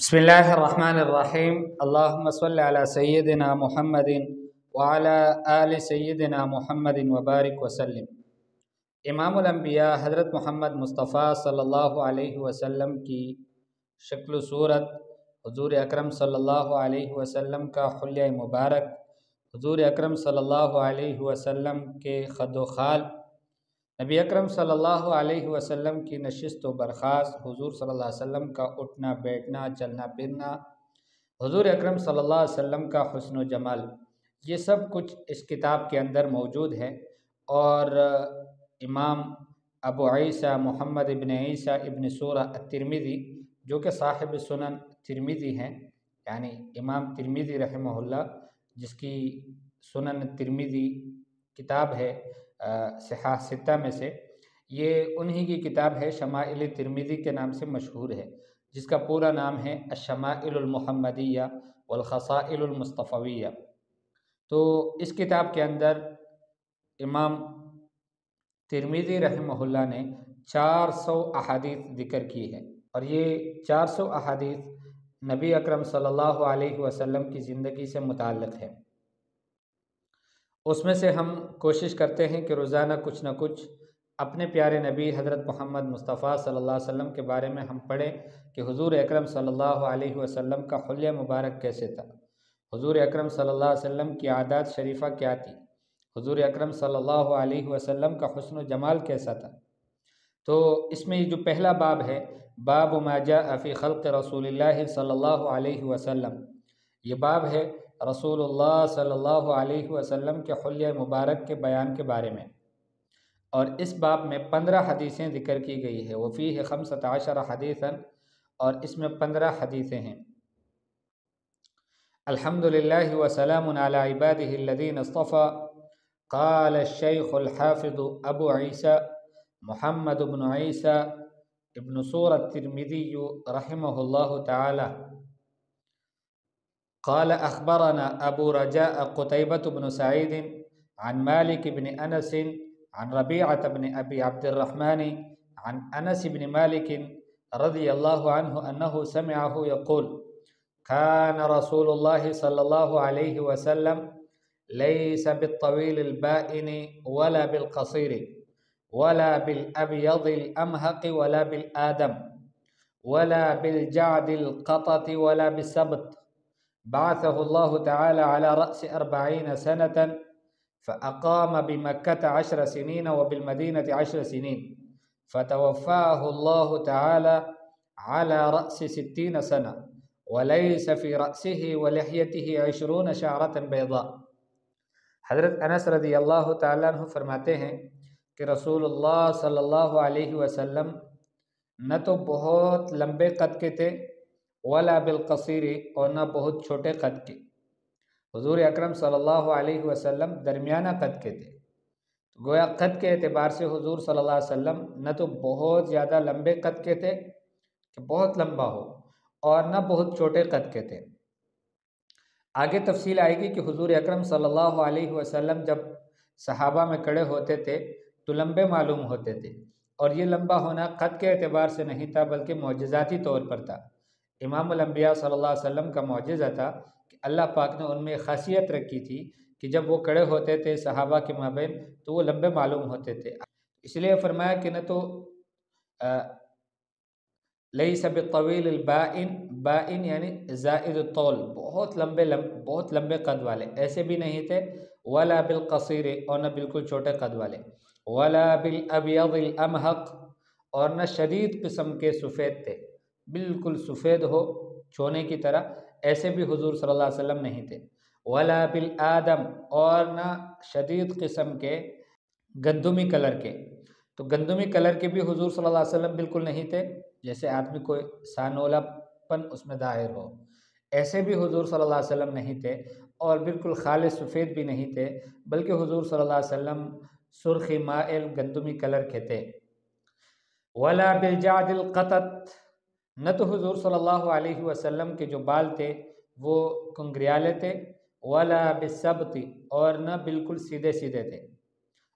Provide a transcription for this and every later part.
بسم الرحمن الرحیم اللہم صلی علی سیدنا محمد وعلی آل سیدنا محمد وبارک وسلم۔ امام الانبیاء حضرت محمد مصطفیٰ صلی اللہ علیہ وسلم کی شکل و صورت، حضور اکرم صلی اللہ علیہ وسلم کا حلیہ مبارک، حضور اکرم صلی اللہ علیہ وسلم کے خد و خال، نبی اکرم صلی اللہ علیہ وسلم کی نشست و برخاست، حضور صلی اللہ علیہ وسلم کا اٹھنا بیٹھنا چلنا پھرنا، حضور اکرم صلی اللہ علیہ وسلم کا حسن و جمال، یہ سب کچھ اس کتاب کے اندر موجود ہے۔ اور امام ابو عیسیٰ محمد ابن عیسیٰ ابن سورہ الترمذی، جو کہ صاحب سنن ترمذی ہیں، یعنی امام ترمذی رحمہ اللہ، جس کی سنن ترمذی کتاب ہے صحاح ستہ میں سے، یہ انہی کی کتاب ہے، شمائل ترمذی کے نام سے مشہور ہے، جس کا پورا نام ہے الشمائل المحمدیہ والخصائل المصطفویہ۔ تو اس کتاب کے اندر امام ترمذی رحمہ اللہ نے 400 احادیث ذکر کی ہے، اور یہ 400 احادیث نبی اکرم صلی اللہ علیہ وسلم کی زندگی سے متعلق ہے۔ اس میں سے ہم کوشش کرتے ہیں کہ روزانہ کچھ نہ کچھ اپنے پیارے نبی حضرت محمد مصطفیٰ صلی اللہ علیہ وسلم کے بارے میں ہم پڑھیں کہ حضور اکرم صلی اللہ علیہ وسلم کا حلیہ مبارک کیسے تھا، حضور اکرم صلی اللہ علیہ وسلم کی عادات شریفہ کیا تھی، حضور اکرم صلی اللہ علیہ وسلم کا حسن و جمال کیسا تھا۔ تو اس میں یہ جو پہلا باب ہے، باب ما جاء فی خلق رسول اللہ صلی اللہ علیہ وسلم، یہ باب ہے رسول اللہ صلی اللہ علیہ وسلم کے حلیہ مبارک کے بیان کے بارے میں، اور اس باب میں 15 حدیثیں ذکر کی گئی ہے، وفیہ 15 حدیثا، اور اس میں 15 حدیثیں ہیں۔ الحمدللہ وسلام علی عبادہ الذین اصطفى، قال الشیخ الحافظ ابو عیسیٰ محمد بن عیسیٰ ابن سورہ الترمذی رحمہ اللہ تعالی، قال اخبرنا ابو رجاء قتيبة بن سعيد عن مالك بن انس عن ربيعة بن ابي عبد الرحمن عن انس بن مالك رضي الله عنه انه سمعه يقول كان رسول الله صلى الله عليه وسلم ليس بالطويل البائن ولا بالقصير ولا بالابيض الامهق ولا بالآدم ولا بالجعد القطط ولا بالسبط، بعثه الله تعالى على رأس 40 سنة، فأقام بمكة 10 سنين وبالمدينة 10 سنين، فتوفاه الله تعالى على رأس 60 سنة، وليس في رأسه ولحيته 20 شعرة بيضاء۔ حضرت انس رضی اللہ تعالیٰ عنہ فرماتے ہیں کہ رسول اللہ صلی اللہ علیہ وسلم نہ تو بہت لمبے قد کے تھے، ولا بالقصیر، اور نہ بہت چھوٹے قد کے، حضور اکرم صلی اللہ علیہ وسلم درمیانہ قد کے تھے۔ گویا قد کے اعتبار سے حضور صلی اللہ علیہ وسلم نہ تو بہت زیادہ لمبے قد کے تھے کہ بہت لمبا ہو، اور نہ بہت چھوٹے قد کے تھے۔ آگے تفصیل آئے گی کہ حضور اکرم صلی اللہ علیہ وسلم جب صحابہ میں کھڑے ہوتے تھے تو لمبے معلوم ہوتے تھے، اور یہ لمبا ہونا قد کے اعتبار سے نہیں تھا بلکہ معجزاتی طور پر تھا۔ امام الانبیاء صلی اللہ علیہ وسلم کا معجزہ تھا کہ اللہ پاک نے ان میں خاصیت رکھی تھی کہ جب وہ کھڑے ہوتے تھے صحابہ کے مابین تو وہ لمبے معلوم ہوتے تھے، اس لیے فرمایا کہ نہ تو لیس بالطویل البائن، بائن یعنی زائد الطول، بہت لمبے قد والے ایسے بھی نہیں تھے، ولا بالقصیر، اور نہ بالکل چھوٹے قد والے، ولا بالابیض الامحق، اور نہ شدید قسم کے سفید تھے، بالکل سفید ہو چونے کی طرح، ایسے بھی حضور صلی اللہ علیہ وسلم نہیں تھے، ولا بالآدم، اور نہ شدید قسم کے گندمی کلر کے، تو گندمی کلر کے بھی حضور صلی اللہ علیہ وسلم بالکل نہیں تھے، جیسے آدمی کوئی سانولا پن اس میں ظاہر ہو، ایسے بھی حضور صلی اللہ علیہ وسلم نہیں تھے، اور بالکل خالص سفید بھی نہیں تھے، بلکہ حضور صلی اللہ علیہ وسلم سرخی مائل گندمی کلر کے تھے۔ ولا بالجعد القطط، نہ تو حضور صلی اللہ علیہ وسلم کے جو بال تھے وہ کنگریالے تھے، ولا بالسبط، اور نہ بالکل سیدھے سیدھے تھے،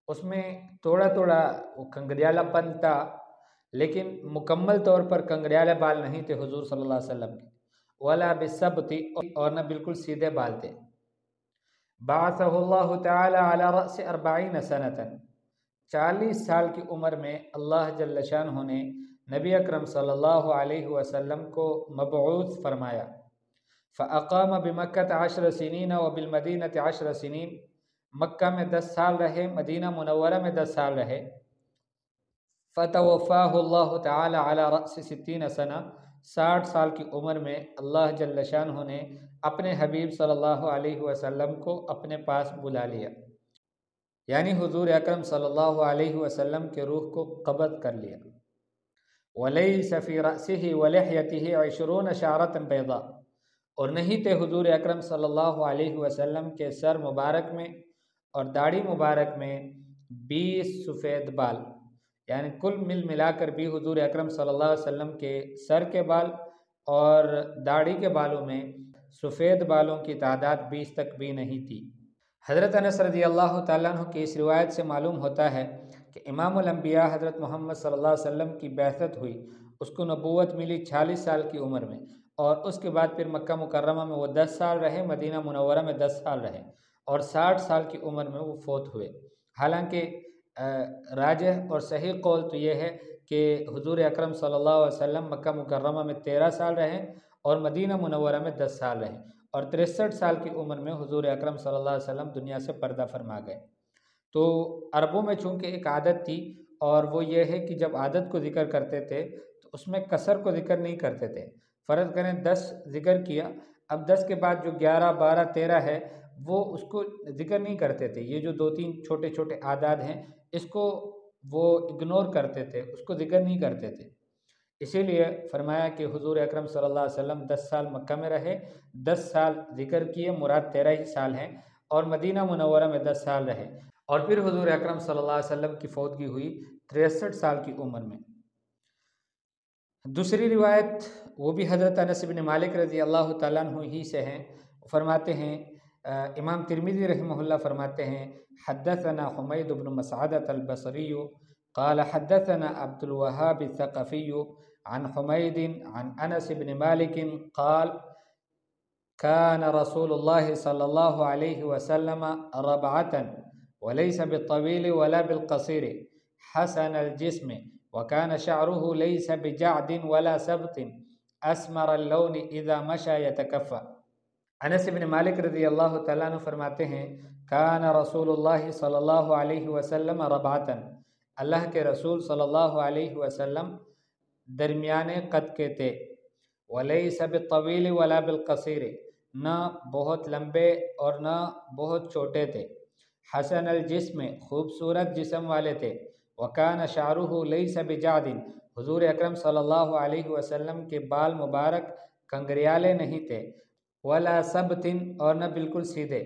اس میں تھوڑا تھوڑا وہ کنگریالہ پن تھا، لیکن مکمل طور پر کنگریالے بال نہیں تھے حضور صلی اللہ علیہ وسلم کے۔ ولا بالسبط اور نہ بالکل سیدھے بال تھے۔ بعثہ اللہ تعالی علی رأس 40 سنۃ 40 سال کی عمر میں اللہ جل شانہ نے نبی اکرم صلی اللہ علیہ وسلم کو مبعوث فرمایا۔ فاقام بمکۃ 10 سنین وبالمدینۃ 10 سنین، مکہ میں 10 سال رہے، مدینہ منورہ میں 10 سال رہے۔ فتوفاہ اللہ تعالی علی رأس 60 سنہ، 60 سال کی عمر میں اللہ جل شانہ نے اپنے حبیب صلی اللہ علیہ وسلم کو اپنے پاس بلا لیا، یعنی حضور اکرم صلی اللہ علیہ وسلم کے روح کو قبض کر لیا۔ وَلَيْسَ فِي رَأْسِهِ وَلِحْيَتِهِ 20 شَعْرَةً بَيْضَاء، اور نہیں تھے حضور اکرم صلی اللہ علیہ وسلم کے سر مبارک میں اور داڑھی مبارک میں 20 سفید بال، یعنی کل ملا کر بھی حضور اکرم صلی اللہ علیہ وسلم کے سر کے بال اور داڑھی کے بالوں میں سفید بالوں کی تعداد 20 تک بھی نہیں تھی۔ حضرت انس رضی اللہ تعالیٰ عنہ کی اس روایت سے معلوم ہوتا ہے کہ امام الانبیاء حضرت محمد صلی اللہ علیہ وسلم کی بعثت ہوئی، اس کو نبوت ملی 40 سال کی عمر میں، اور اس کے بعد پھر مکہ مکرمہ میں وہ 10 سال رہے، مدینہ منورہ میں 10 سال رہے، اور 60 سال کی عمر میں وہ فوت ہوئے۔ حالانکہ راجح اور صحیح قول تو یہ ہے کہ حضور اکرم صلی اللہ علیہ وسلم مکہ مکرمہ میں 13 سال رہے اور مدینہ منورہ میں 10 سال رہے، اور 63 سال کی عمر میں حضور اکرم صلی اللہ علیہ وسلم دنیا سے پردہ فرما گئے۔ تو عربوں میں چونکہ ایک عادت تھی، اور وہ یہ ہے کہ جب عادت کو ذکر کرتے تھے تو اس میں کثر کو ذکر نہیں کرتے تھے۔ فرض کریں 10 ذکر کیا، اب 10 کے بعد جو 11 12 13 ہے وہ اس کو ذکر نہیں کرتے تھے۔ یہ جو 2-3 چھوٹے چھوٹے اعداد ہیں اس کو وہ اگنور کرتے تھے، اس کو ذکر نہیں کرتے تھے۔ اسی لیے فرمایا کہ حضور اکرم صلی اللہ علیہ وسلم 10 سال مکہ میں رہے، 10 سال ذکر کیے، مراد 13 ہی سال ہیں، اور مدینہ منورہ میں 10 سال رہے، اور پھر حضور اکرم صلی اللہ علیہ وسلم کی فوتگی ہوئی 63 سال کی عمر میں۔ دوسری روایت وہ بھی حضرت انس بن مالک رضی اللہ تعالیٰ عنہ ہی سے ہیں، فرماتے ہیں، امام ترمذی رحمہ اللہ فرماتے ہیں، حدثنا حمید بن مسعدة البصری قال حدثنا عبد الوهاب الثقفی عن حمید عن انس بن مالک قال كان رسول الله صلى الله عليه وسلم ربعة وليس بالطويل ولا بالقصير حسن الجسم وكان شعره ليس بجعد ولا سبط اسمر اللون اذا مشى يتكفى۔ انس بن مالک رضی اللہ تعالیٰ عنہ فرماتے ہیں، کان رسول اللہ صلی اللہ علیہ وسلم ربعة، اللہ کے رسول صلی اللہ علیہ وسلم درمیانے قد کے تھے، ولیس بالطویل ولا بالقصیر، نہ بہت لمبے اور نہ بہت چھوٹے تھے، حسن الجسم، خوبصورت جسم والے تھے، وکان شعرہ لیس بجعد، حضور اکرم صلی اللہ علیہ وسلم کے بال مبارک کنگریالے نہیں تھے، ولا سبط، اور نہ بالکل سیدھے،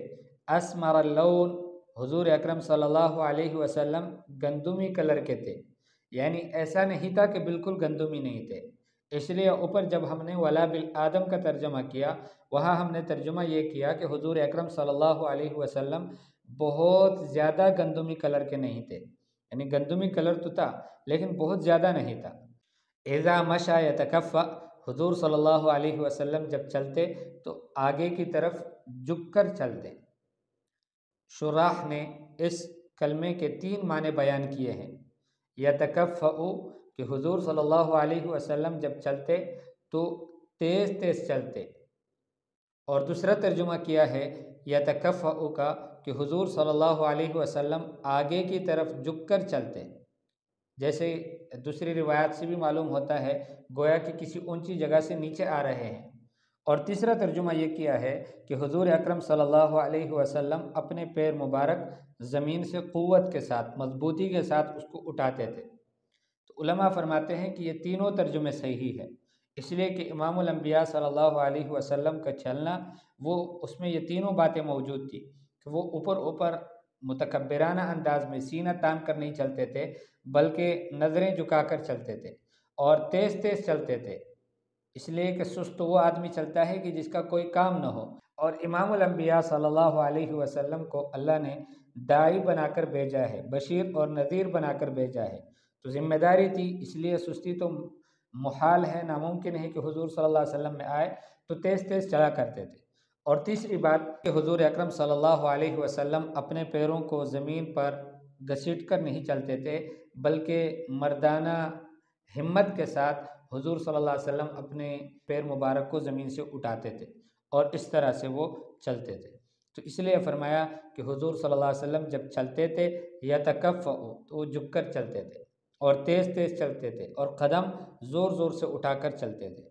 اسمر اللون، حضور اکرم صلی اللہ علیہ وسلم گندمی کلر کے تھے، یعنی ایسا نہیں تھا کہ بالکل گندمی نہیں تھے۔ اس لیے اوپر جب ہم نے ولا بالآدم کا ترجمہ کیا، وہاں ہم نے ترجمہ یہ کیا کہ حضور اکرم صلی اللہ علیہ وسلم بہت زیادہ گندمی کلر کے نہیں تھے، یعنی گندمی کلر تو تھا لیکن بہت زیادہ نہیں تھا۔ اذا مشى يتكفى، حضور صلی اللہ علیہ وسلم جب چلتے تو آگے کی طرف جھک کر چلتے۔ شراح نے اس کلمے کے 3 معنی بیان کیے ہیں۔ یتکفأ کہ حضور صلی اللہ علیہ وسلم جب چلتے تو تیز تیز چلتے، اور دوسرا ترجمہ کیا ہے یتکفأ کا کہ حضور صلی اللہ علیہ وسلم آگے کی طرف جھک کر چلتے، جیسے دوسری روایات سے بھی معلوم ہوتا ہے گویا کہ کسی اونچی جگہ سے نیچے آ رہے ہیں۔ اور تیسرا ترجمہ یہ کیا ہے کہ حضور اکرم صلی اللہ علیہ وسلم اپنے پیر مبارک زمین سے قوت کے ساتھ، مضبوطی کے ساتھ اس کو اٹھاتے تھے۔ تو علماء فرماتے ہیں کہ یہ تینوں ترجمے صحیح ہے، اس لیے کہ امام الانبیاء صلی اللہ علیہ وسلم کا چلنا، وہ اس میں یہ تینوں باتیں موجود تھی کہ وہ اوپر متکبرانہ انداز میں سینہ تان کر نہیں چلتے تھے، بلکہ نظریں جھکا کر چلتے تھے، اور تیز تیز چلتے تھے، اس لیے کہ سست وہ آدمی چلتا ہے کہ جس کا کوئی کام نہ ہو۔ اور امام الانبیاء صلی اللہ علیہ وسلم کو اللہ نے داعی بنا کر بھیجا ہے، بشیر اور نذیر بنا کر بھیجا ہے، تو ذمہ داری تھی، اس لیے سستی تو محال ہے، ناممکن ہے کہ حضور صلی اللہ علیہ وسلم میں آئے تو تیز تیز چلا کرتے تھے۔ اور تیسری بات کہ حضور اکرم صلی اللہ علیہ وسلم اپنے پیروں کو زمین پر گھسیٹ کر نہیں چلتے تھے، بلکہ مردانہ ہمت کے ساتھ حضور صلی اللہ علیہ وسلم اپنے پیر مبارک کو زمین سے اٹھاتے تھے اور اس طرح سے وہ چلتے تھے۔ تو اس لیے فرمایا کہ حضور صلی اللہ علیہ وسلم جب چلتے تھے یتکفؤ تو وہ جھک کر چلتے تھے اور تیز تیز چلتے تھے اور قدم زور زور سے اٹھا کر چلتے تھے۔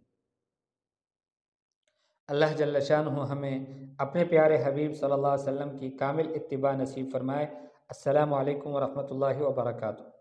اللہ جل شانہ ہمیں اپنے پیارے حبیب صلی اللہ علیہ وسلم کی کامل اتباع نصیب فرمائے۔ السلام علیکم ورحمۃ اللہ وبرکاتہ۔